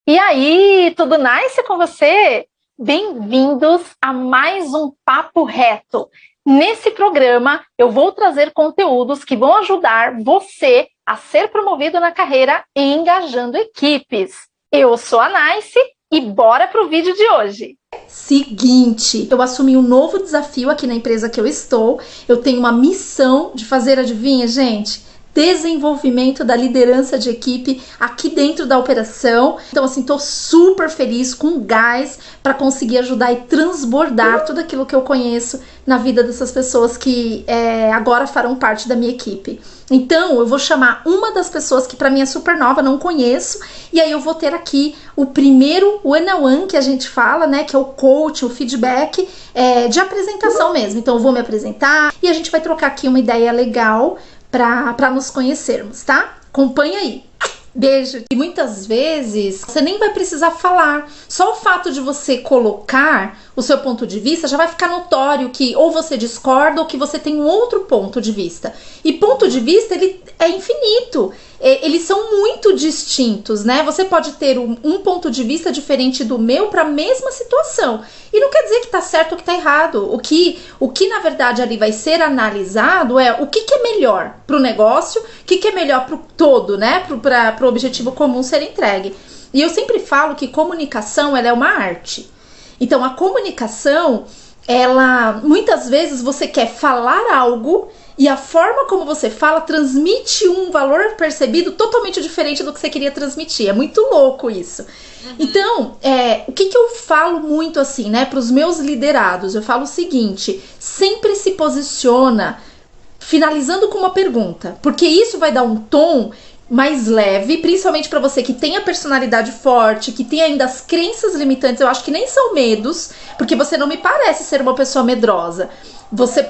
E aí, tudo nice com você? Bem-vindos a mais um Papo Reto. Nesse programa, eu vou trazer conteúdos que vão ajudar você a ser promovido na carreira engajando equipes. Eu sou a Nice e bora pro vídeo de hoje. Seguinte, eu assumi um novo desafio aqui na empresa que eu estou. Eu tenho uma missão de fazer, adivinha, gente? Desenvolvimento da liderança de equipe aqui dentro da operação. Então, assim, tô super feliz, com gás para conseguir ajudar e transbordar tudo aquilo que eu conheço na vida dessas pessoas que agora farão parte da minha equipe. Então, eu vou chamar uma das pessoas que para mim é super nova, não conheço, e aí eu vou ter aqui o primeiro one-on-one que a gente fala, né, que é o coach, o feedback de apresentação mesmo. Então, eu vou me apresentar e a gente vai trocar aqui uma ideia legal para nos conhecermos, tá? Acompanha aí. Beijo. E muitas vezes você nem vai precisar falar. Só o fato de você colocar o seu ponto de vista já vai ficar notório que ou você discorda ou que você tem um outro ponto de vista. E ponto de vista, ele é infinito. Eles são muito distintos, né? Você pode ter um ponto de vista diferente do meu para a mesma situação. E não quer dizer que tá certo ou que tá errado. O que na verdade ali vai ser analisado é o que é melhor pro negócio, o que é melhor pro todo, né? Pro objetivo comum ser entregue. E eu sempre falo que comunicação, ela é uma arte. Então a comunicação, ela muitas vezes você quer falar algo e a forma como você fala transmite um valor percebido totalmente diferente do que você queria transmitir. É muito louco isso. Então, o que eu falo muito assim, né, para os meus liderados? Eu falo o seguinte: sempre se posiciona finalizando com uma pergunta, porque isso vai dar um tom mais leve, principalmente para você que tem a personalidade forte, que tem ainda as crenças limitantes. Eu acho que nem são medos, porque você não me parece ser uma pessoa medrosa. Você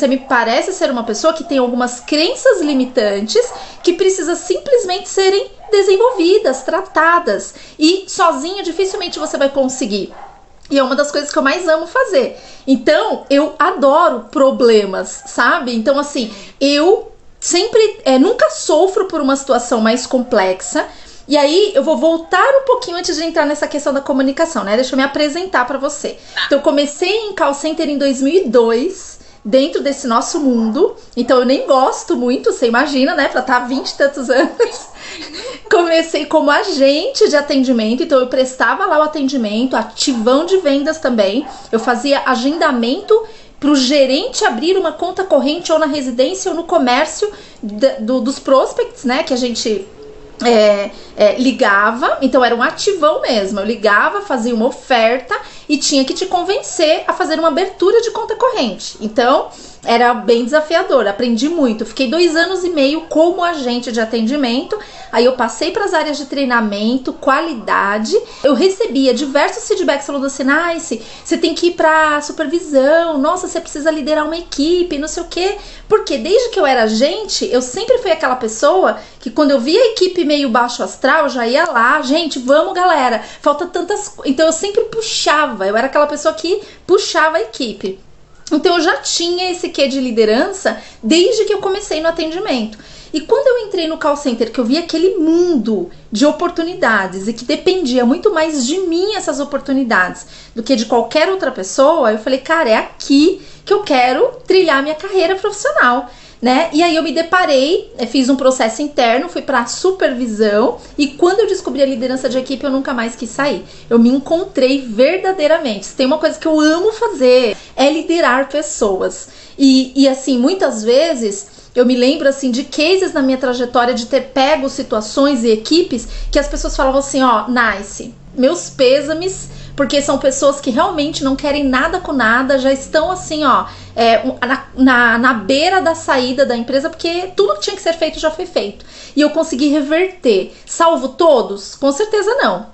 me parece ser uma pessoa que tem algumas crenças limitantes que precisa simplesmente serem desenvolvidas, tratadas, e sozinha dificilmente você vai conseguir. E é uma das coisas que eu mais amo fazer. Então, eu adoro problemas, sabe? Então, assim, eu sempre, nunca sofro por uma situação mais complexa. E aí, eu vou voltar um pouquinho antes de entrar nessa questão da comunicação, né? Deixa eu me apresentar pra você. Então, eu comecei em call center em 2002, dentro desse nosso mundo. Então, eu nem gosto muito, você imagina, né? Pra estar há 20 e tantos anos. Comecei como agente de atendimento, então eu prestava lá o atendimento, ativão de vendas também. Eu fazia agendamento para o gerente abrir uma conta corrente ou na residência ou no comércio dos prospects, né, que a gente ligava. Então era um ativão mesmo, eu ligava, fazia uma oferta e tinha que te convencer a fazer uma abertura de conta corrente. Então era bem desafiador, aprendi muito. Fiquei 2 anos e meio como agente de atendimento. Aí eu passei para as áreas de treinamento, qualidade. Eu recebia diversos feedbacks falando assim: Nice, você tem que ir para supervisão, nossa, você precisa liderar uma equipe, não sei o quê. Porque desde que eu era agente, eu sempre fui aquela pessoa que quando eu via a equipe meio baixo astral, já ia lá, gente, vamos galera, falta tantas... Então eu sempre puxava, eu era aquela pessoa que puxava a equipe. Então eu já tinha esse quê de liderança desde que eu comecei no atendimento. E quando eu entrei no call center, que eu vi aquele mundo de oportunidades e que dependia muito mais de mim essas oportunidades do que de qualquer outra pessoa, eu falei, cara, é aqui que eu quero trilhar minha carreira profissional, né? E aí eu me deparei, fiz um processo interno, fui para supervisão, e quando eu descobri a liderança de equipe, eu nunca mais quis sair. Eu me encontrei verdadeiramente. Se tem uma coisa que eu amo fazer, é liderar pessoas. E assim, muitas vezes eu me lembro assim de cases na minha trajetória de ter pego situações e equipes que as pessoas falavam assim: ó, Nice, meus pêsames, porque são pessoas que realmente não querem nada com nada, já estão assim, ó, na beira da saída da empresa, porque tudo que tinha que ser feito já foi feito. E eu consegui reverter. Salvo todos? Com certeza não.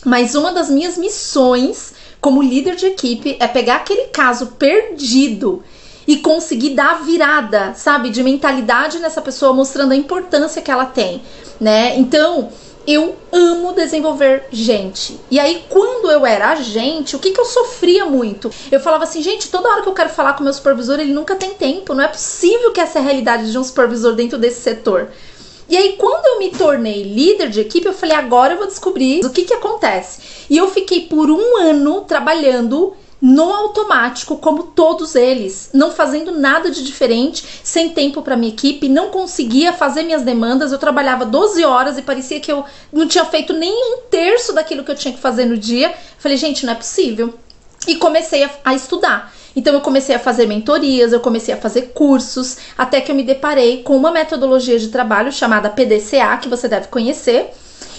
Mas uma das minhas missões como líder de equipe é pegar aquele caso perdido e conseguir dar a virada, sabe, de mentalidade nessa pessoa, mostrando a importância que ela tem, né? Então, eu amo desenvolver gente. E aí, quando eu era agente, o que eu sofria muito? Eu falava assim, gente, toda hora que eu quero falar com o meu supervisor, ele nunca tem tempo. Não é possível que essa é a realidade de um supervisor dentro desse setor. E aí, quando eu me tornei líder de equipe, eu falei, agora eu vou descobrir o que acontece. E eu fiquei por 1 ano trabalhando no automático, como todos eles, não fazendo nada de diferente, sem tempo para minha equipe, não conseguia fazer minhas demandas, eu trabalhava 12 horas e parecia que eu não tinha feito nem 1/3 daquilo que eu tinha que fazer no dia. Falei, gente, não é possível. E comecei a estudar. Então eu comecei a fazer mentorias, eu comecei a fazer cursos, até que eu me deparei com uma metodologia de trabalho chamada PDCA, que você deve conhecer.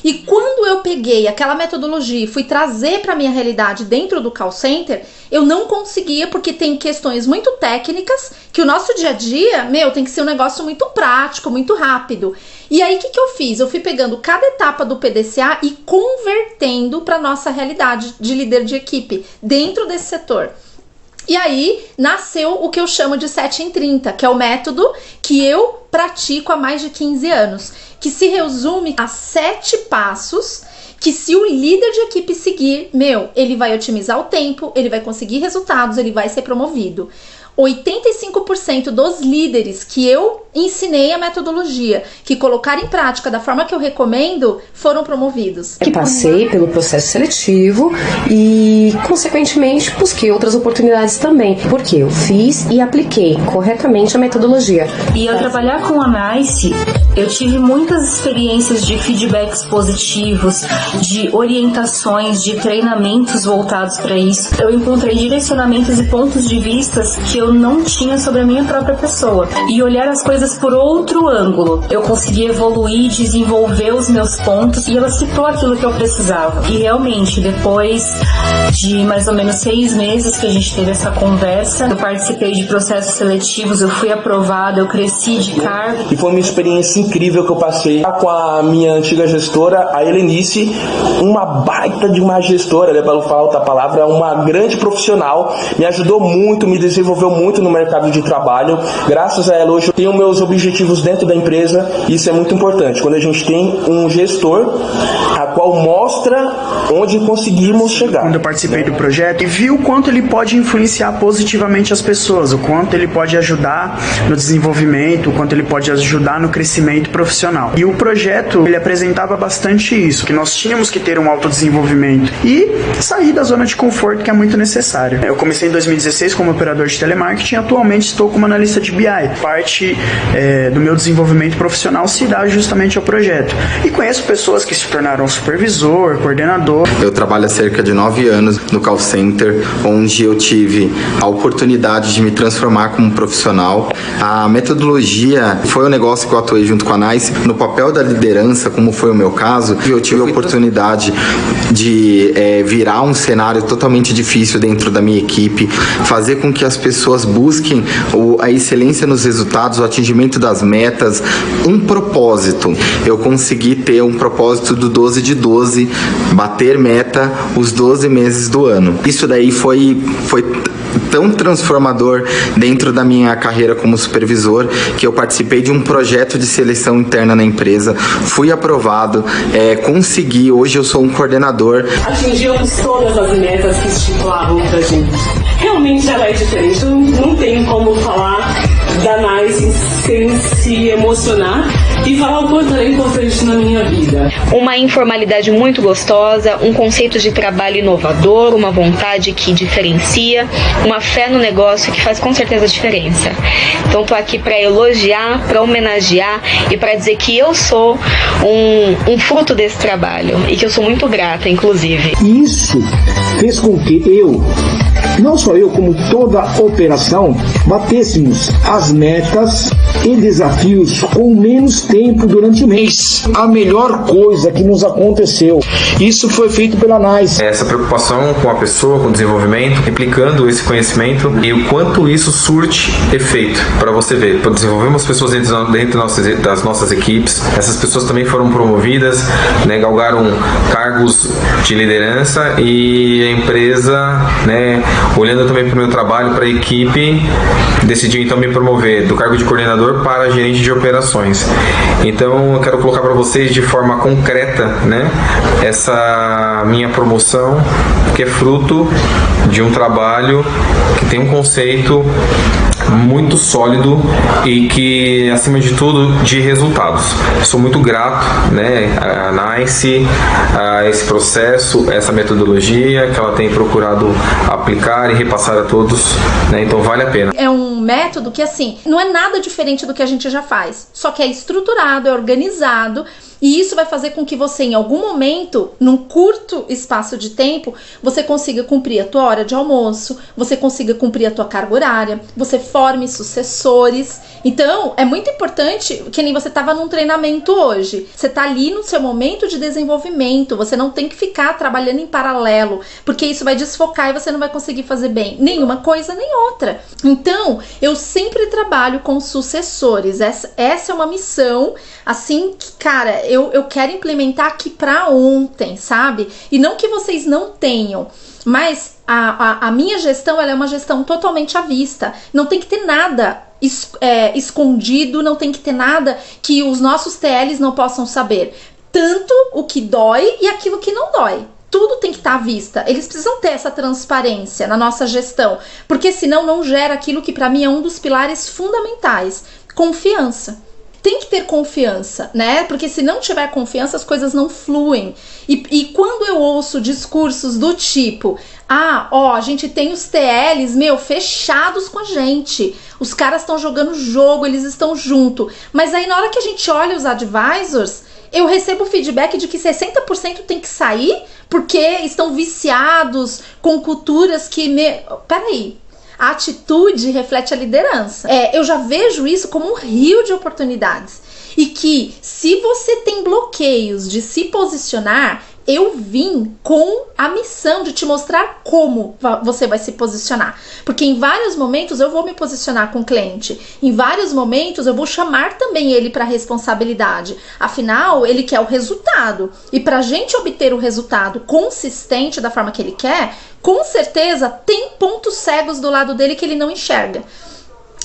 E quando eu peguei aquela metodologia e fui trazer para minha realidade dentro do call center, eu não conseguia, porque tem questões muito técnicas, que o nosso dia a dia, tem que ser um negócio muito prático, muito rápido. E aí, o que eu fiz? Eu fui pegando cada etapa do PDCA e convertendo para nossa realidade de líder de equipe, dentro desse setor. E aí, nasceu o que eu chamo de 7 em 30, que é o método que eu pratico há mais de 15 anos, que se resume a 7 passos que, se o líder de equipe seguir, ele vai otimizar o tempo, ele vai conseguir resultados, ele vai ser promovido. 85% dos líderes que eu ensinei a metodologia, que colocaram em prática da forma que eu recomendo, foram promovidos. Eu passei pelo processo seletivo e, consequentemente, busquei outras oportunidades também, porque eu fiz e apliquei corretamente a metodologia. E ao trabalhar com a NICE, eu tive muitas experiências de feedbacks positivos, de orientações, de treinamentos voltados para isso. Eu encontrei direcionamentos e pontos de vista que eu não tinha sobre a minha própria pessoa. E olhar as coisas por outro ângulo. Eu consegui evoluir, desenvolver os meus pontos, e ela citou aquilo que eu precisava. E realmente, depois de mais ou menos 6 meses que a gente teve essa conversa, eu participei de processos seletivos, eu fui aprovada, eu cresci de cargo. E foi uma experiência incrível que eu passei com a minha antiga gestora, a Helenice, uma baita de uma gestora, né, para não falar outra palavra, uma grande profissional, me ajudou muito, me desenvolveu muito no mercado de trabalho. Graças a ela hoje eu tenho meus objetivos dentro da empresa, e isso é muito importante, quando a gente tem um gestor a qual mostra onde conseguimos chegar. Quando eu participei do projeto e vi o quanto ele pode influenciar positivamente as pessoas, o quanto ele pode ajudar no desenvolvimento, o quanto ele pode ajudar no crescimento profissional. E o projeto, ele apresentava bastante isso, que nós tínhamos que ter um autodesenvolvimento e sair da zona de conforto, que é muito necessário. Eu comecei em 2016 como operador de telemarketing, atualmente estou como analista de BI. Parte do meu desenvolvimento profissional se dá justamente ao projeto. E conheço pessoas que se tornaram supervisor, coordenador. Eu trabalho há cerca de 9 anos no call center, onde eu tive a oportunidade de me transformar como profissional. A metodologia foi um negócio que eu atuei junto com a NICE. No papel da liderança, como foi o meu caso, eu tive a oportunidade de virar um cenário totalmente difícil dentro da minha equipe, fazer com que as pessoas busquem a excelência nos resultados, o atingimento das metas, um propósito. Eu consegui ter um propósito do 12 de 12, bater meta os 12 meses do ano. Isso daí foi tão transformador dentro da minha carreira como supervisor, que eu participei de um projeto de seleção interna na empresa, fui aprovado, consegui, hoje eu sou um coordenador. Atingimos todas as metas que estipulavam pra gente. Realmente ela é diferente, eu não tenho como falar da NICE sem se emocionar e falar o quanto ela é importante na minha vida. Uma informalidade muito gostosa, um conceito de trabalho inovador, uma vontade que diferencia, uma fé no negócio que faz com certeza a diferença. Então estou aqui para elogiar, para homenagear e para dizer que eu sou um fruto desse trabalho e que eu sou muito grata, inclusive. Isso fez com que não só eu, como toda a operação, batêssemos as metas e desafios com menos tempo durante o mês. A melhor coisa que nos aconteceu. Isso foi feito pela NICE. Essa preocupação com a pessoa, com o desenvolvimento, replicando esse conhecimento e o quanto isso surte efeito. Para você ver, desenvolvemos pessoas dentro das nossas equipes. Essas pessoas também foram promovidas, né, galgaram cargos de liderança, e a empresa, né, olhando também para o meu trabalho, para a equipe, decidiu então me promover do cargo de coordenador para gerente de operações. Então eu quero colocar para vocês de forma concreta, né, essa minha promoção, que é fruto de um trabalho que tem um conceito muito sólido e que, acima de tudo, de resultados. Sou muito grato, né, a NICE, a esse processo, essa metodologia que ela tem procurado aplicar e repassar a todos, né, então vale a pena. É um método que, assim, não é nada diferente do que a gente já faz, só que é estruturado, é organizado. E isso vai fazer com que você, em algum momento, num curto espaço de tempo, você consiga cumprir a tua hora de almoço, você consiga cumprir a tua carga horária, você forme sucessores. Então, é muito importante, que nem você estava num treinamento hoje. Você está ali no seu momento de desenvolvimento, você não tem que ficar trabalhando em paralelo, porque isso vai desfocar e você não vai conseguir fazer bem nenhuma coisa nem outra. Então, eu sempre trabalho com sucessores. Essa é uma missão, assim, que, cara, eu quero implementar aqui pra ontem, sabe? E não que vocês não tenham, mas a minha gestão, ela é uma gestão totalmente à vista. Não tem que ter nada escondido, não tem que ter nada que os nossos TLs não possam saber. Tanto o que dói e aquilo que não dói. Tudo tem que estar à vista. Eles precisam ter essa transparência na nossa gestão, porque senão não gera aquilo que pra mim é um dos pilares fundamentais: confiança. Tem que ter confiança, né? Porque se não tiver confiança, as coisas não fluem. E quando eu ouço discursos do tipo: a gente tem os TLs, fechados com a gente. Os caras estão jogando jogo, eles estão junto. Mas aí na hora que a gente olha os advisors, eu recebo feedback de que 60% tem que sair porque estão viciados com culturas que... Peraí. A atitude reflete a liderança. Eu já vejo isso como um rio de oportunidades. E que, se você tem bloqueios de se posicionar, eu vim com a missão de te mostrar como você vai se posicionar. Porque em vários momentos eu vou me posicionar com o cliente. Em vários momentos eu vou chamar também ele para responsabilidade. Afinal, ele quer o resultado. E para a gente obter o resultado consistente da forma que ele quer, com certeza tem pontos cegos do lado dele que ele não enxerga.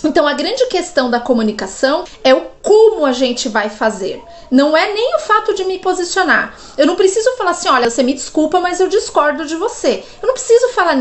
Então a grande questão da comunicação é o como a gente vai fazer. Não é nem o fato de me posicionar. Eu não preciso falar assim: olha, você me desculpa, mas eu discordo de você. Eu não preciso falar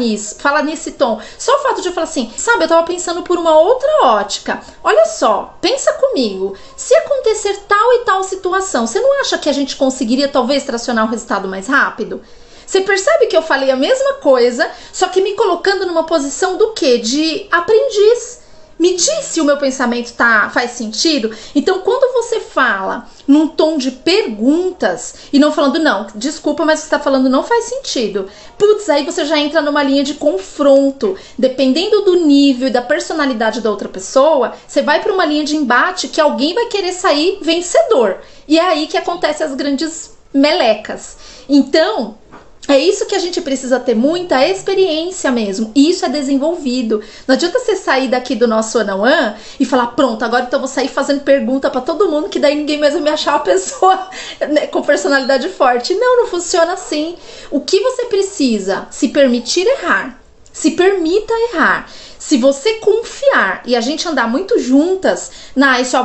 nesse tom. Só o fato de eu falar assim: sabe, eu tava pensando por uma outra ótica. Olha só, pensa comigo. Se acontecer tal e tal situação, você não acha que a gente conseguiria talvez tracionar um resultado mais rápido? Você percebe que eu falei a mesma coisa, só que me colocando numa posição do quê? De aprendiz. Me diz se o meu pensamento faz sentido. Então, quando você fala num tom de perguntas e não falando, não, desculpa, mas o que você está falando não faz sentido. Putz, aí você já entra numa linha de confronto. Dependendo do nível e da personalidade da outra pessoa, você vai para uma linha de embate que alguém vai querer sair vencedor. E é aí que acontecem as grandes melecas. Então... é isso que a gente precisa ter, muita experiência mesmo. E isso é desenvolvido. Não adianta você sair daqui do nosso one-on-one e falar: pronto, agora então eu vou sair fazendo pergunta pra todo mundo, que daí ninguém mais vai me achar uma pessoa, né, com personalidade forte. Não funciona assim. O que você precisa? Se permitir errar. Se permita errar. Se você confiar e a gente andar muito juntas,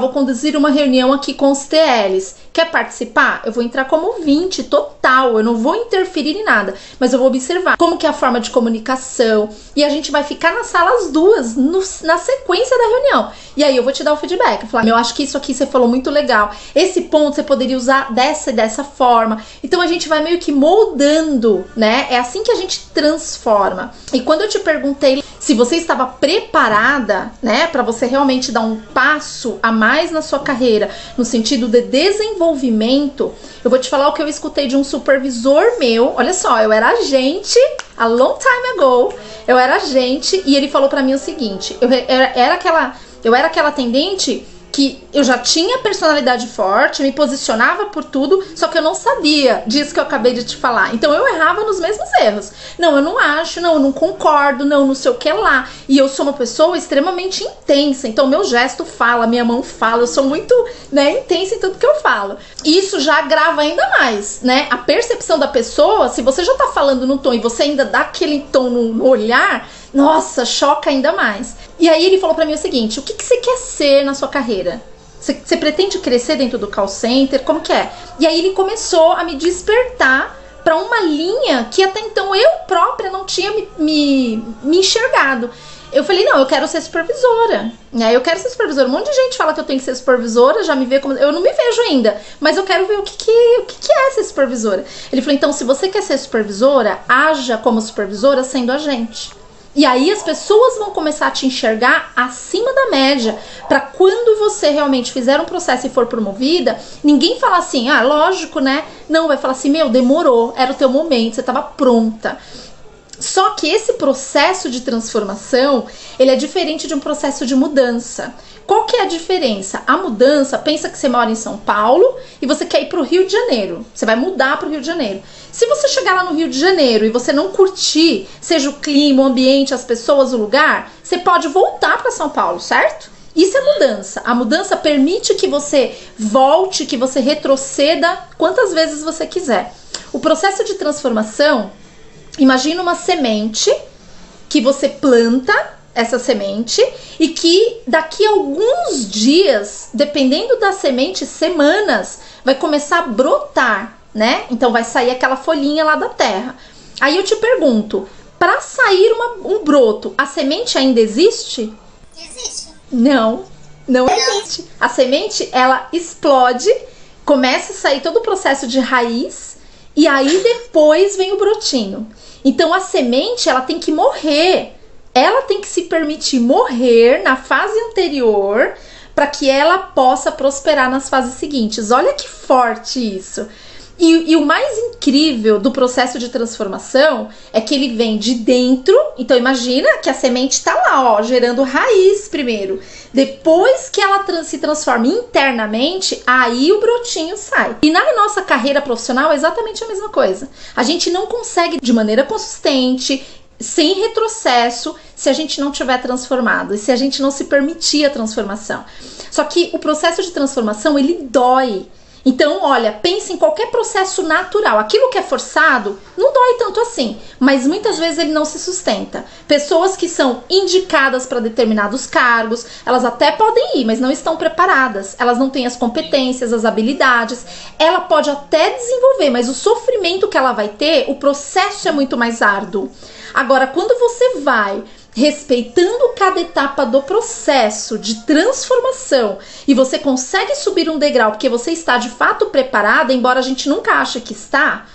vou conduzir uma reunião aqui com os TLs. Quer participar? Eu vou entrar como ouvinte total, eu não vou interferir em nada, mas eu vou observar como que é a forma de comunicação e a gente vai ficar na sala as duas, na sequência da reunião. E aí eu vou te dar o feedback, falar: eu acho que isso aqui você falou muito legal, esse ponto você poderia usar dessa e dessa forma. Então a gente vai meio que moldando, né? É assim que a gente transforma. E quando eu te perguntei se você estava preparada, né, para você realmente dar um passo a mais na sua carreira, no sentido de desenvolvimento, eu vou te falar o que eu escutei de um supervisor meu. Olha só, eu era agente a long time ago, eu era agente e ele falou para mim o seguinte: eu era aquela atendente que eu já tinha personalidade forte, me posicionava por tudo, só que eu não sabia disso que eu acabei de te falar. Então eu errava nos mesmos erros. Não, eu não acho, não, eu não concordo, não sei o que lá. E eu sou uma pessoa extremamente intensa, então meu gesto fala, minha mão fala, eu sou muito, né, intensa em tudo que eu falo. Isso já agrava ainda mais, né? A percepção da pessoa, se você já tá falando no tom e você ainda dá aquele tom no olhar, nossa, choca ainda mais. E aí ele falou pra mim o seguinte: o que você quer ser na sua carreira? Você pretende crescer dentro do call center? Como que é? E aí ele começou a me despertar para uma linha que até então eu própria não tinha me enxergado. Eu falei, não, eu quero ser supervisora. E aí eu quero ser supervisora. Um monte de gente fala que eu tenho que ser supervisora, já me vê como... Eu não me vejo ainda, mas eu quero ver o que é ser supervisora. Ele falou, então, se você quer ser supervisora, haja como supervisora sendo agente. E aí as pessoas vão começar a te enxergar acima da média, para quando você realmente fizer um processo e for promovida, ninguém falar assim, ah, lógico, né? Não, vai falar assim, meu, demorou, era o teu momento, você estava pronta. Só que esse processo de transformação, ele é diferente de um processo de mudança. Qual que é a diferença? A mudança, pensa que você mora em São Paulo e você quer ir para o Rio de Janeiro. Você vai mudar para o Rio de Janeiro. Se você chegar lá no Rio de Janeiro e você não curtir, seja o clima, o ambiente, as pessoas, o lugar, você pode voltar para São Paulo, certo? Isso é mudança. A mudança permite que você volte, que você retroceda quantas vezes você quiser. O processo de transformação, imagina uma semente que você planta, essa semente, e que daqui a alguns dias, dependendo da semente, semanas, vai começar a brotar, né? Então vai sair aquela folhinha lá da terra. Aí eu te pergunto, para sair um broto, a semente ainda existe? Existe. Não existe. A semente, ela explode, começa a sair todo o processo de raiz, e aí depois vem o brotinho. Então a semente, ela tem que morrer. Ela tem que se permitir morrer na fase anterior para que ela possa prosperar nas fases seguintes. Olha que forte isso. E o mais incrível do processo de transformação é que ele vem de dentro. Então imagina que a semente está lá, ó, gerando raiz primeiro. Depois que ela se transforma internamente, aí o brotinho sai. E na nossa carreira profissional é exatamente a mesma coisa. A gente não consegue de maneira consistente, sem retrocesso, se a gente não tiver transformado e se a gente não se permitir a transformação. Só que o processo de transformação, ele dói. Então, olha, pense em qualquer processo natural. Aquilo que é forçado não dói tanto assim, mas muitas vezes ele não se sustenta. Pessoas que são indicadas para determinados cargos, elas até podem ir, mas não estão preparadas. Elas não têm as competências, as habilidades. Ela pode até desenvolver, mas o sofrimento que ela vai ter, o processo é muito mais árduo. Agora, quando você vai respeitando cada etapa do processo de transformação e você consegue subir um degrau porque você está de fato preparada, embora a gente nunca ache que está,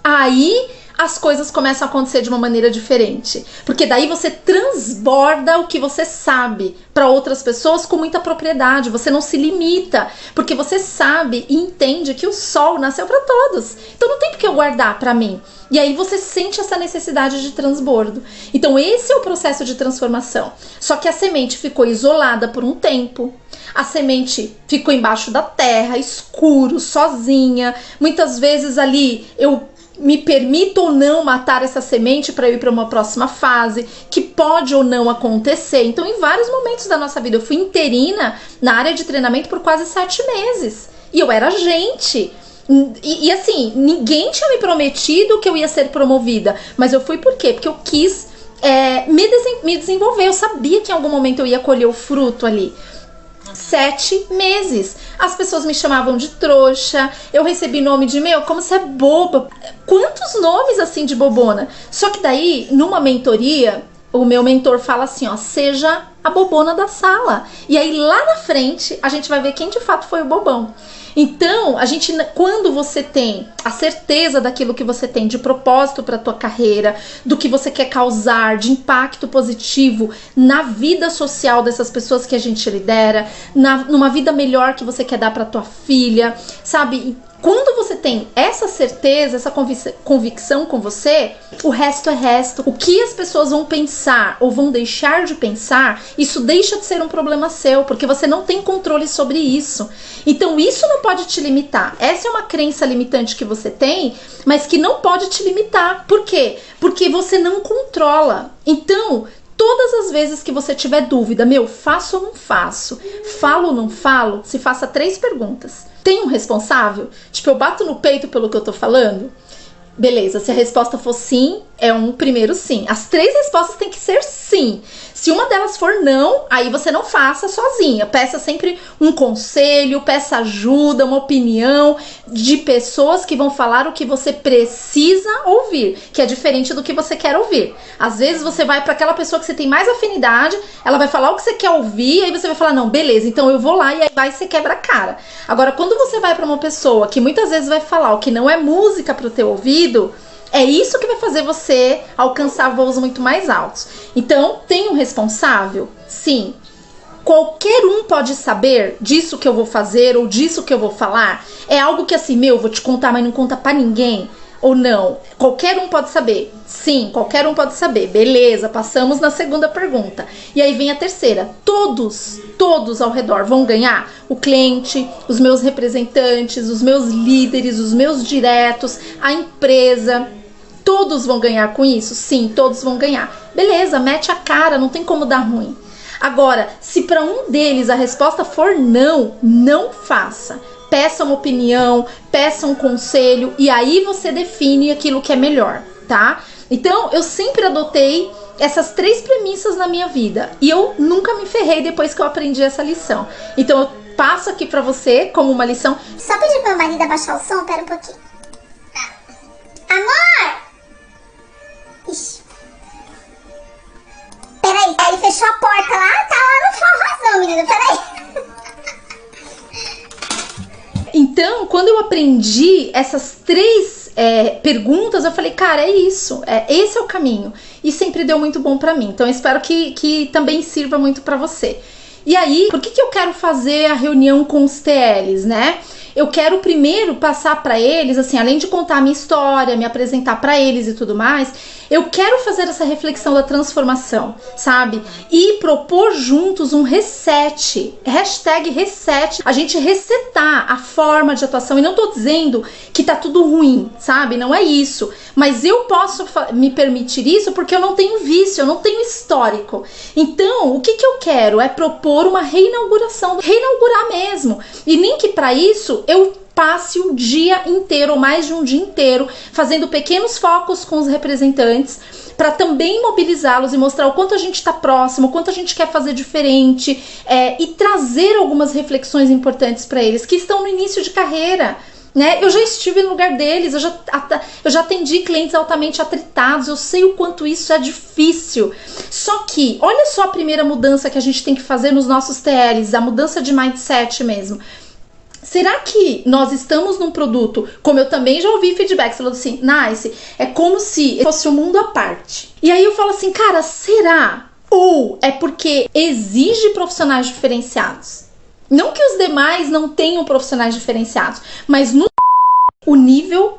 aí as coisas começam a acontecer de uma maneira diferente. Porque daí você transborda o que você sabe para outras pessoas com muita propriedade. Você não se limita, porque você sabe e entende que o sol nasceu para todos. Então não tem por que eu guardar para mim. E aí você sente essa necessidade de transbordo. Então esse é o processo de transformação. Só que a semente ficou isolada por um tempo. A semente ficou embaixo da terra, escuro, sozinha. Muitas vezes ali eu me permito ou não matar essa semente para eu ir para uma próxima fase, que pode ou não acontecer. Então, em vários momentos da nossa vida, eu fui interina na área de treinamento por quase 7 meses. E eu era agente. E assim, ninguém tinha me prometido que eu ia ser promovida. Mas eu fui por quê? Porque eu quis me desenvolver. Eu sabia que em algum momento eu ia colher o fruto ali. 7 meses. As pessoas me chamavam de trouxa. Eu recebi nome de, como você é boba. Quantos nomes assim de bobona. Só que daí, numa mentoria, o meu mentor fala assim, ó, seja a bobona da sala. E aí lá na frente, a gente vai ver quem de fato foi o bobão. Então, quando você tem a certeza daquilo que você tem de propósito para a tua carreira, do que você quer causar, de impacto positivo na vida social dessas pessoas que a gente lidera, numa vida melhor que você quer dar para tua filha, sabe? Quando você tem essa certeza, essa convicção com você, o resto é resto. O que as pessoas vão pensar ou vão deixar de pensar, isso deixa de ser um problema seu, porque você não tem controle sobre isso. Então isso não pode te limitar. Essa é uma crença limitante que você tem, mas que não pode te limitar. Por quê? Porque você não controla. Então, todas as vezes que você tiver dúvida, faço ou não faço? Falo ou não falo? Se faça 3 perguntas. Tem um responsável? Tipo, eu bato no peito pelo que eu tô falando? Beleza, se a resposta for sim, é um primeiro sim. As 3 respostas têm que ser sim. Se uma delas for não, aí você não faça sozinha. Peça sempre um conselho, peça ajuda, uma opinião de pessoas que vão falar o que você precisa ouvir, que é diferente do que você quer ouvir. Às vezes você vai para aquela pessoa que você tem mais afinidade, ela vai falar o que você quer ouvir, e aí você vai falar, não, beleza, então eu vou lá, e aí vai você quebra a cara. Agora, quando você vai para uma pessoa que muitas vezes vai falar o que não é música para o teu ouvido, é isso que vai fazer você alcançar voos muito mais altos. Então, tem um responsável? Sim. Qualquer um pode saber disso que eu vou fazer ou disso que eu vou falar? É algo que assim, vou te contar, mas não conta pra ninguém? Ou não? Qualquer um pode saber? Sim, qualquer um pode saber. Beleza, passamos na segunda pergunta. E aí vem a terceira. Todos ao redor vão ganhar? O cliente, os meus representantes, os meus líderes, os meus diretos, a empresa... Todos vão ganhar com isso? Sim, todos vão ganhar. Beleza, mete a cara, não tem como dar ruim. Agora, se para um deles a resposta for não, não faça. Peça uma opinião, peça um conselho e aí você define aquilo que é melhor, tá? Então, eu sempre adotei essas 3 premissas na minha vida e eu nunca me ferrei depois que eu aprendi essa lição. Então, eu passo aqui pra você como uma lição. Só pedir pro meu marido abaixar o som, pera um pouquinho. Amor! Ixi. Peraí, ele fechou a porta lá, tá lá no forrozão, menina, peraí. Então, quando eu aprendi essas 3 perguntas, eu falei, cara, é isso, esse é o caminho. E sempre deu muito bom pra mim. Então, eu espero que também sirva muito pra você. E aí, por que eu quero fazer a reunião com os TLs, né? Eu quero primeiro passar para eles, assim, além de contar a minha história, me apresentar para eles e tudo mais, eu quero fazer essa reflexão da transformação, sabe? E propor juntos um reset, #reset, a gente resetar a forma de atuação. E não tô dizendo que tá tudo ruim, sabe? Não é isso. Mas eu posso me permitir isso porque eu não tenho vício, eu não tenho histórico. Então, o que eu quero é propor uma reinauguração, reinaugurar mesmo. E nem que para isso eu passe o dia inteiro, ou mais de um dia inteiro, fazendo pequenos focos com os representantes, para também mobilizá-los e mostrar o quanto a gente está próximo, o quanto a gente quer fazer diferente, e trazer algumas reflexões importantes para eles, que estão no início de carreira. Né? Eu já estive no lugar deles, eu já atendi clientes altamente atritados, eu sei o quanto isso é difícil. Só que, olha só a primeira mudança que a gente tem que fazer nos nossos TLs, a mudança de mindset mesmo. Será que nós estamos num produto, como eu também já ouvi feedbacks falando assim, Nice, é como se fosse um mundo à parte. E aí eu falo assim, cara, será? Ou é porque exige profissionais diferenciados? Não que os demais não tenham profissionais diferenciados, mas o nível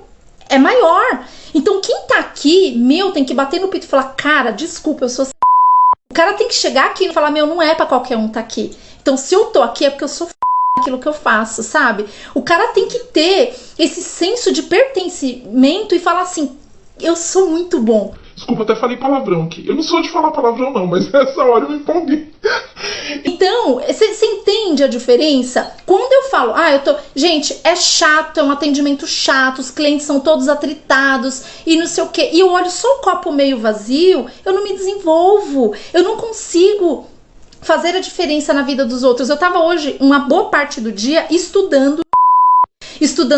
é maior. Então quem tá aqui, tem que bater no peito e falar, cara, desculpa, eu sou... O cara tem que chegar aqui e falar, não é pra qualquer um tá aqui. Então se eu tô aqui é porque eu sou aquilo que eu faço, sabe? O cara tem que ter esse senso de pertencimento e falar assim, eu sou muito bom. Desculpa, até falei palavrão aqui. Eu não sou de falar palavrão não, mas nessa hora eu me empolguei. Então, você entende a diferença? Quando eu falo, gente, é chato, é um atendimento chato, os clientes são todos atritados e não sei o quê, e eu olho só o copo meio vazio, eu não me desenvolvo, eu não consigo fazer a diferença na vida dos outros. Eu tava hoje, uma boa parte do dia, estudando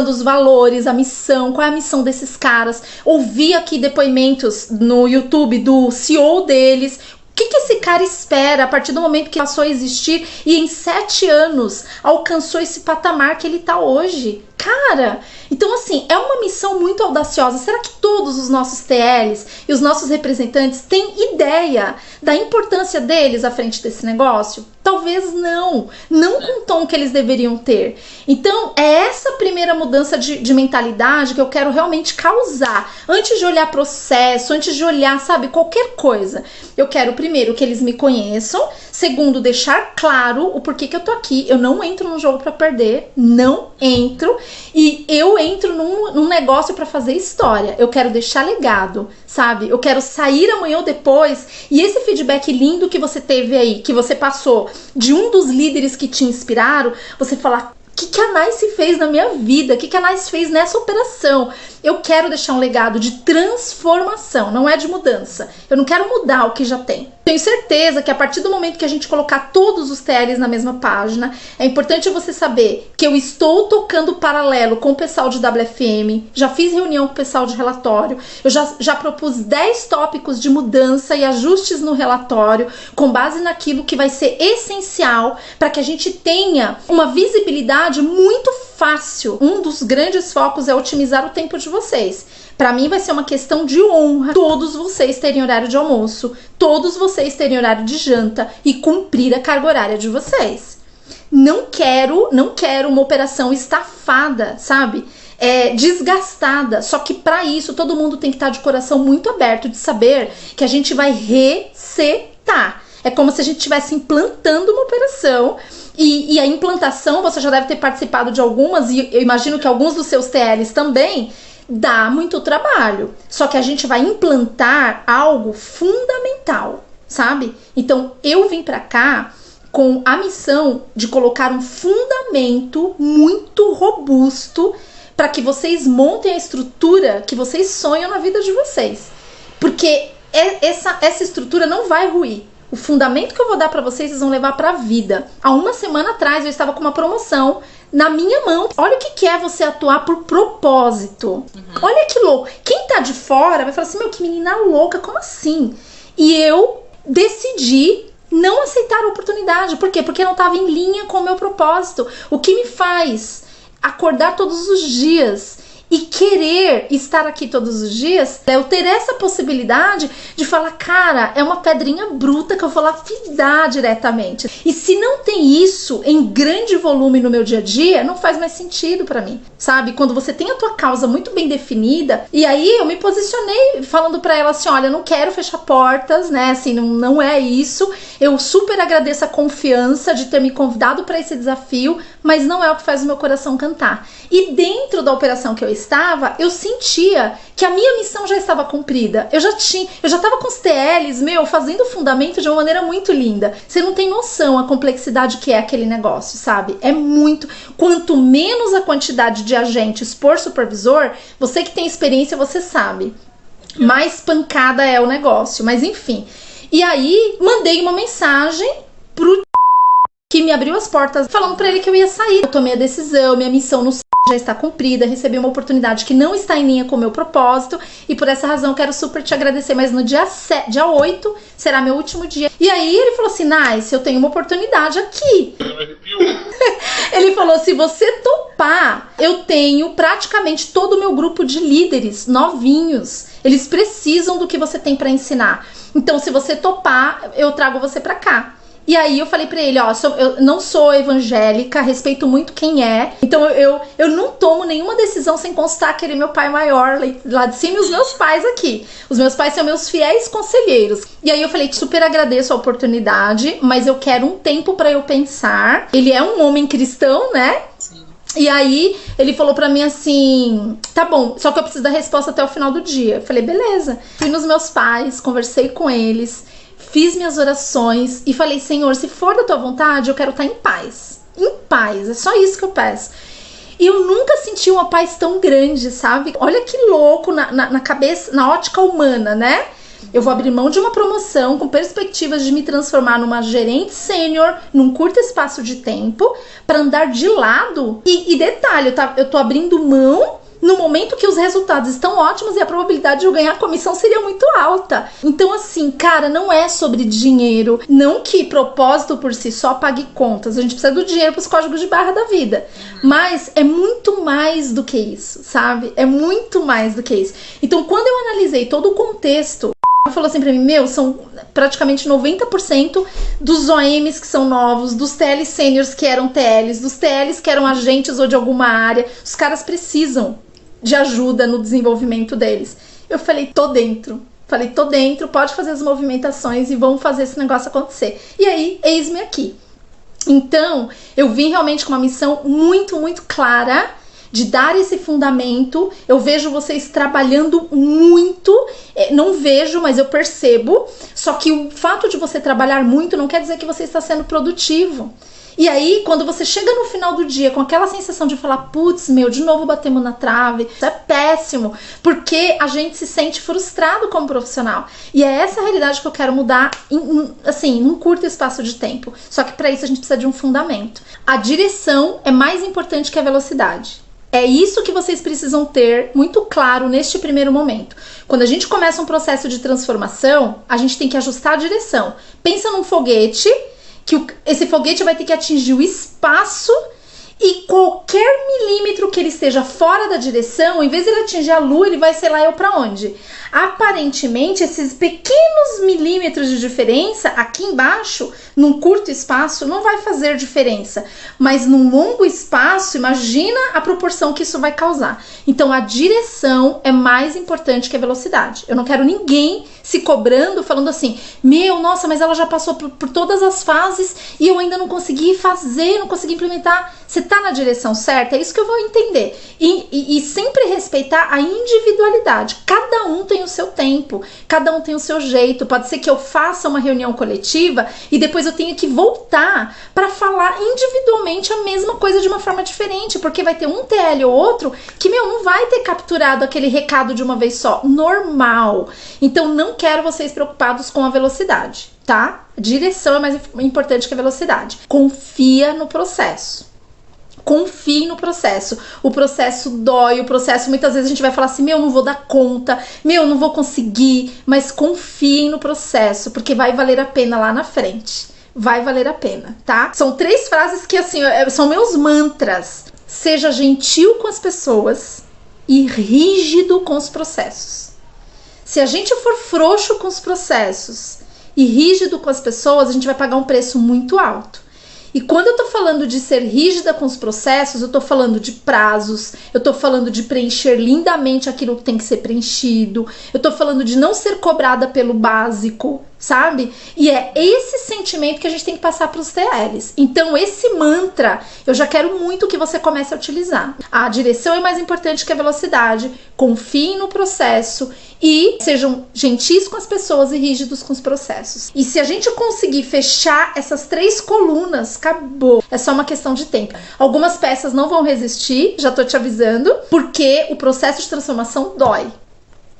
os valores, a missão, qual é a missão desses caras. Ouvi aqui depoimentos no YouTube do CEO deles. O que esse cara espera a partir do momento que passou a existir e em 7 anos alcançou esse patamar que ele tá hoje? Cara, então assim, é uma missão muito audaciosa. Será que todos os nossos TLs e os nossos representantes têm ideia da importância deles à frente desse negócio? Talvez não com o tom que eles deveriam ter. Então, é essa primeira mudança de mentalidade que eu quero realmente causar. Antes de olhar processo, antes de olhar, sabe, qualquer coisa. Eu quero, primeiro, que eles me conheçam. Segundo, deixar claro o porquê que eu tô aqui. Eu não entro no jogo pra perder, não entro. E eu entro num negócio pra fazer história. Eu quero deixar legado, sabe? Eu quero sair amanhã ou depois e esse feedback lindo que você teve aí, que você passou de um dos líderes que te inspiraram, você falar, que a Nice fez na minha vida? O que a Nice fez nessa operação? Eu quero deixar um legado de transformação, não é de mudança. Eu não quero mudar o que já tem. Tenho certeza que a partir do momento que a gente colocar todos os TLs na mesma página, é importante você saber que eu estou tocando paralelo com o pessoal de WFM, já fiz reunião com o pessoal de relatório, eu já propus 10 tópicos de mudança e ajustes no relatório, com base naquilo que vai ser essencial para que a gente tenha uma visibilidade muito fácil. Um dos grandes focos é otimizar o tempo de vocês. Para mim vai ser uma questão de honra todos vocês terem horário de almoço, todos vocês terem horário de janta e cumprir a carga horária de vocês. Não quero uma operação estafada, sabe? Desgastada. Só que para isso todo mundo tem que estar de coração muito aberto de saber que a gente vai resetar. É como se a gente estivesse implantando uma operação. E a implantação, você já deve ter participado de algumas, e eu imagino que alguns dos seus TLs também, dá muito trabalho. Só que a gente vai implantar algo fundamental, sabe? Então, eu vim pra cá com a missão de colocar um fundamento muito robusto para que vocês montem a estrutura que vocês sonham na vida de vocês. Porque essa estrutura não vai ruir. O fundamento que eu vou dar pra vocês vão levar pra vida. Há uma semana atrás eu estava com uma promoção na minha mão. Olha o que é você atuar por propósito. Olha que louco. Quem tá de fora vai falar assim, meu, que menina louca, como assim? E eu decidi não aceitar a oportunidade. Por quê? Porque não estava em linha com o meu propósito. O que me faz acordar todos os dias e querer estar aqui todos os dias é eu ter essa possibilidade de falar, cara, é uma pedrinha bruta que eu vou lapidar diretamente. E se não tem isso em grande volume no meu dia a dia, não faz mais sentido pra mim, sabe? Quando você tem a tua causa muito bem definida, e aí eu me posicionei falando pra ela assim, olha, não quero fechar portas, né, assim, não é isso, eu super agradeço a confiança de ter me convidado pra esse desafio, mas não é o que faz o meu coração cantar. E dentro da operação que eu estava, eu sentia que a minha missão já estava cumprida. Eu já estava com os TLs, fazendo o fundamento de uma maneira muito linda. Você não tem noção a complexidade que é aquele negócio, sabe? É muito. Quanto menos a quantidade de agentes por supervisor, você que tem experiência, você sabe. Mais pancada é o negócio. Mas enfim. E aí, mandei uma mensagem pro que me abriu as portas, falando pra ele que eu ia sair. Eu tomei a decisão, minha missão no já está cumprida, recebi uma oportunidade que não está em linha com o meu propósito e por essa razão quero super te agradecer, mas no dia 8 será meu último dia. E aí ele falou assim, Nice, eu tenho uma oportunidade aqui. Ele falou, se você topar, eu tenho praticamente todo o meu grupo de líderes novinhos, eles precisam do que você tem para ensinar. Então se você topar, eu trago você para cá. E aí eu falei pra ele, ó, eu não sou evangélica, respeito muito quem é, então eu não tomo nenhuma decisão sem constar aquele meu pai maior lá de cima e os meus pais aqui. Os meus pais são meus fiéis conselheiros. E aí eu falei, super agradeço a oportunidade, mas eu quero um tempo pra eu pensar. Ele é um homem cristão, né? Sim. E aí ele falou pra mim assim, tá bom, só que eu preciso da resposta até o final do dia. Eu falei, beleza. Fui nos meus pais, conversei com eles, fiz minhas orações e falei, Senhor, se for da tua vontade, eu quero estar em paz. Em paz, é só isso que eu peço. E eu nunca senti uma paz tão grande, sabe? Olha que louco na cabeça, na ótica humana, né? Eu vou abrir mão de uma promoção com perspectivas de me transformar numa gerente sênior num curto espaço de tempo para andar de lado. E detalhe, eu tô abrindo mão no momento que os resultados estão ótimos e a probabilidade de eu ganhar a comissão seria muito alta. Então assim, cara, não é sobre dinheiro. Não que propósito por si só pague contas. A gente precisa do dinheiro para os códigos de barra da vida. Mas é muito mais do que isso, sabe? É muito mais do que isso. Então quando eu analisei todo o contexto, ele falou assim pra mim, são praticamente 90% dos OMs que são novos, dos TLs sêniors que eram TLs, dos TLs que eram agentes ou de alguma área, os caras precisam de ajuda no desenvolvimento deles. Eu falei, tô dentro. Falei, tô dentro, pode fazer as movimentações e vamos fazer esse negócio acontecer. E aí, eis-me aqui. Então, eu vim realmente com uma missão muito, muito clara de dar esse fundamento. Eu vejo vocês trabalhando muito, não vejo, mas eu percebo. Só que o fato de você trabalhar muito não quer dizer que você está sendo produtivo. E aí, quando você chega no final do dia com aquela sensação de falar, putz, meu, de novo batemos na trave, isso é péssimo, porque a gente se sente frustrado como profissional. E é essa a realidade que eu quero mudar, assim, num curto espaço de tempo. Só que para isso a gente precisa de um fundamento. A direção é mais importante que a velocidade. É isso que vocês precisam ter muito claro neste primeiro momento. Quando a gente começa um processo de transformação, a gente tem que ajustar a direção. Pensa num foguete, que esse foguete vai ter que atingir o espaço e qualquer milímetro que ele esteja fora da direção, em vez de ele atingir a lua, ele vai, sei lá, eu pra onde? Aparentemente, esses pequenos milímetros de diferença aqui embaixo, num curto espaço, não vai fazer diferença. Mas num longo espaço, imagina a proporção que isso vai causar. Então, a direção é mais importante que a velocidade. Eu não quero ninguém se cobrando, falando assim, meu, nossa, mas ela já passou por todas as fases e eu ainda não consegui fazer, não consegui implementar. Você tá na direção certa? É isso que eu vou entender. E sempre respeitar a individualidade. Cada um tem o seu tempo, cada um tem o seu jeito. Pode ser que eu faça uma reunião coletiva e depois eu tenha que voltar para falar individualmente a mesma coisa de uma forma diferente, porque vai ter um TL ou outro que, meu, não vai ter capturado aquele recado de uma vez só. Normal. Então, não quero vocês preocupados com a velocidade, tá? Direção é mais importante que a velocidade. Confia no processo. Confie no processo. O processo dói, o processo muitas vezes a gente vai falar assim, meu, não vou dar conta, meu, não vou conseguir, mas confiem no processo, porque vai valer a pena lá na frente. Vai valer a pena, tá? São 3 frases que, assim, são meus mantras. Seja gentil com as pessoas e rígido com os processos. Se a gente for frouxo com os processos e rígido com as pessoas, a gente vai pagar um preço muito alto. E quando eu tô falando de ser rígida com os processos, eu tô falando de prazos, eu tô falando de preencher lindamente aquilo que tem que ser preenchido, eu tô falando de não ser cobrada pelo básico, sabe? E é esse sentimento que a gente tem que passar para os TLs. Então, esse mantra, eu já quero muito que você comece a utilizar. A direção é mais importante que a velocidade, confiem no processo e sejam gentis com as pessoas e rígidos com os processos. E se a gente conseguir fechar essas 3 colunas, acabou. É só uma questão de tempo. Algumas peças não vão resistir, já tô te avisando, porque o processo de transformação dói.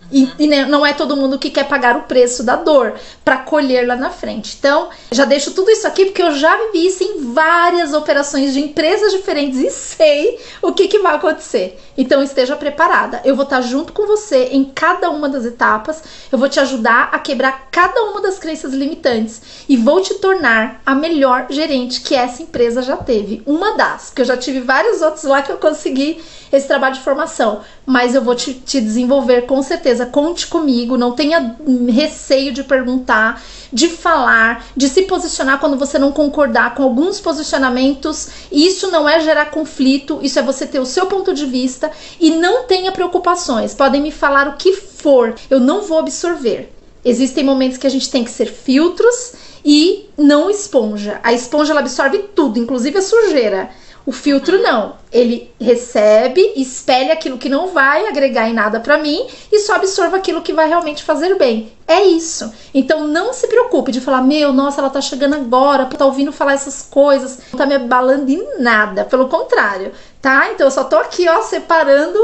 E não é todo mundo que quer pagar o preço da dor para colher lá na frente. Então, já deixo tudo isso aqui porque eu já vivi isso em várias operações de empresas diferentes e sei o que vai acontecer. Então, esteja preparada. Eu vou estar junto com você em cada uma das etapas. Eu vou te ajudar a quebrar cada uma das crenças limitantes e vou te tornar a melhor gerente que essa empresa já teve. Uma das, porque eu já tive vários outros lá que eu consegui esse trabalho de formação, mas eu vou te desenvolver com certeza. Conte comigo, não tenha receio de perguntar, de falar, de se posicionar quando você não concordar com alguns posicionamentos. Isso não é gerar conflito, isso é você ter o seu ponto de vista e não tenha preocupações. Podem me falar o que for, eu não vou absorver. Existem momentos que a gente tem que ser filtros e não esponja. A esponja ela absorve tudo, inclusive a sujeira. O filtro não, ele recebe, espelha aquilo que não vai agregar em nada pra mim e só absorve aquilo que vai realmente fazer bem. É isso. Então não se preocupe de falar, meu, nossa, ela tá chegando agora, tá ouvindo falar essas coisas, não tá me abalando em nada, pelo contrário, tá? Então eu só tô aqui, ó, separando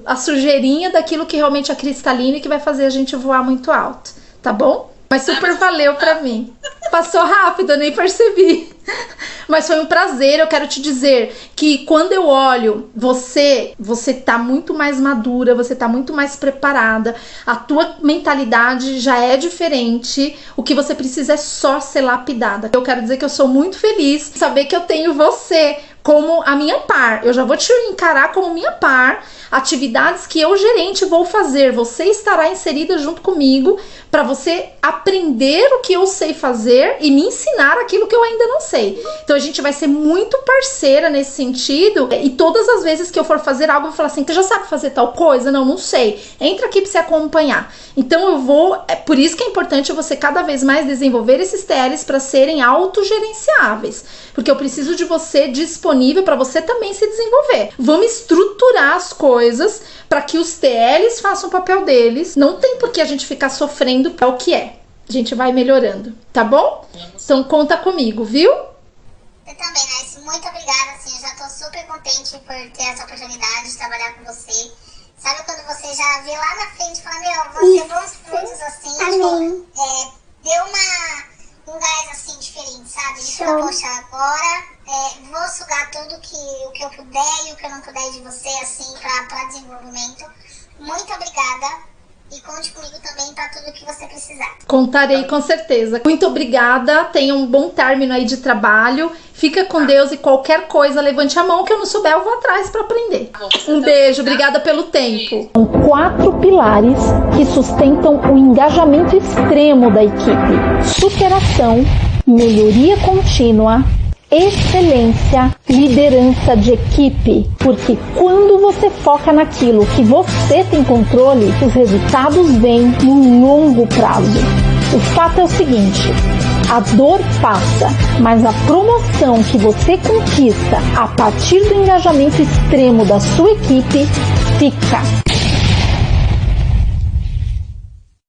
a sujeirinha daquilo que realmente é cristalino e que vai fazer a gente voar muito alto, tá bom? Mas super valeu pra mim. Passou rápido, eu nem percebi. Mas foi um prazer, eu quero te dizer que quando eu olho você tá muito mais madura, você tá muito mais preparada, a tua mentalidade já é diferente, o que você precisa é só ser lapidada. Eu quero dizer que eu sou muito feliz de saber que eu tenho você como a minha par. Eu já vou te encarar como minha par. Atividades que eu, gerente, vou fazer, você estará inserida junto comigo para você aprender o que eu sei fazer e me ensinar aquilo que eu ainda não sei. Então a gente vai ser muito parceira nesse sentido e todas as vezes que eu for fazer algo eu vou falar assim, você já sabe fazer tal coisa? Não sei. Entra aqui para você acompanhar. Então eu vou, por isso que é importante você cada vez mais desenvolver esses TLs para serem autogerenciáveis, porque eu preciso de você disponível para você também se desenvolver. Vamos estruturar as coisas para que os TLs façam o papel deles. Não tem por que a gente ficar sofrendo para o que é. A gente vai melhorando, tá bom? Então conta comigo, viu? Eu também, Nice. Muito obrigada, assim, eu já tô super contente por ter essa oportunidade de trabalhar com você. Sabe quando você já vê lá na frente e fala, meu, vou ter bons frutos, assim, tipo, deu um gás, assim, diferente, sabe? De falar, poxa, agora vou sugar tudo o que eu puder e o que eu não puder de você, assim, pra desenvolvimento. Muito obrigada. E conte comigo também para tudo que você precisar. Contarei com certeza. Muito obrigada. Tenha um bom término aí de trabalho. Fica com Deus e qualquer coisa, levante a mão que eu não souber, eu vou atrás para aprender. Um beijo, obrigada pelo tempo. São 4 pilares que sustentam o engajamento extremo da equipe: superação, melhoria contínua, excelência, liderança de equipe, porque quando você foca naquilo que você tem controle, os resultados vêm no longo prazo. O fato é o seguinte: a dor passa, mas a promoção que você conquista a partir do engajamento extremo da sua equipe fica.